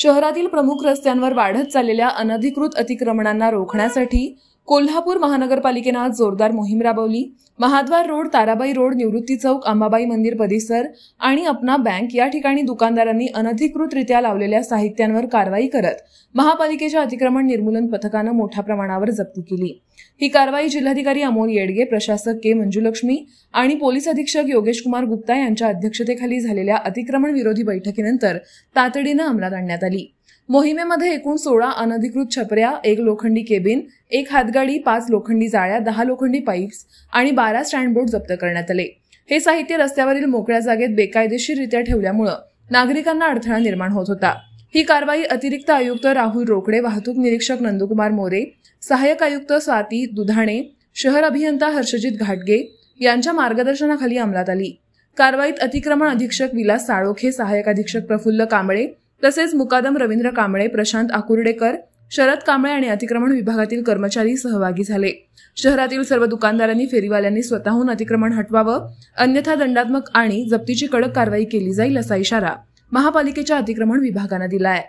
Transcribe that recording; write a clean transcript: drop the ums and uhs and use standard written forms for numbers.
शहरातील प्रमुख रस्त्यांवर वाढत चाललेल्या अनधिकृत अतिक्रमणांना रोखण्यासाठी कोल्हापूर महानगरपालिकेने आज जोरदार मोहीम राबवली। महाद्वार रोड, ताराबाई रोड, निवृत्ती चौक, अंबाबाई मंदिर परिसर आणि अपना बँक या ठिकाणी दुकानदारांनी अनधिकृतरित्या लावलेल्या साहित्यांवर कारवाई करत महापालिकेच्या अतिक्रमण निर्मूलन पथकाने मोठ्या प्रमाणावर जप्ती केली। ही कारवाई जिल्हाधिकारी अमोल येडगे, प्रशासक के मंजुलक्ष्मी आणि पोलीस अधीक्षक योगेश कुमार गुप्ता यांच्या अध्यक्षतेखाली झालेल्या अतिक्रमण विरोधी बैठकीनंतर तातडीने अंमलात आणण्यात आली। मोहिमेमध्ये एकूण 16 अनधिकृत छपऱ्या, 1 लोखंडी केबिन, 1 हातगाडी, 5 लोखंडी जाळ्या, 10 लोखंडी पाईप्स आणि 12 स्टँडबोर्ड जप्त करण्यात आले। हे साहित्य रस्त्यावरील मोकळ्या जागेत बेकायदेशीररित्या ठेवल्यामुळे नागरिकांना अडथळा निर्माण होत होता। ही कारवाई अतिरिक्त आयुक्त राहुल रोकडे, वाहतूक निरीक्षक नंदकुमार मोरे, सहाय्यक आयुक्त स्वाती दुधाणे, शहर अभियंता हर्षजित घाटगे यांच्या मार्गदर्शनाखाली अंमलात आली। कारवाईत अतिक्रमण अधीक्षक विलास साळोखे, सहाय्यक अधीक्षक प्रफुल्ल कांबळे तसेच मुकादम रवींद्र कांबळे, प्रशांत आकुर्डेकर, शरद कांबळे आणि अतिक्रमण विभागातील कर्मचारी सहभागी झाले। शहरातील सर्व दुकानदारांनी, फेरीवाल्यांनी स्वतःहून अतिक्रमण हटवावं, अन्यथा दंडात्मक आणि जप्तीची कडक कारवाई केली जाईल असा इशारा महापालिकेच्या अतिक्रमण विभागाने दिला आहे।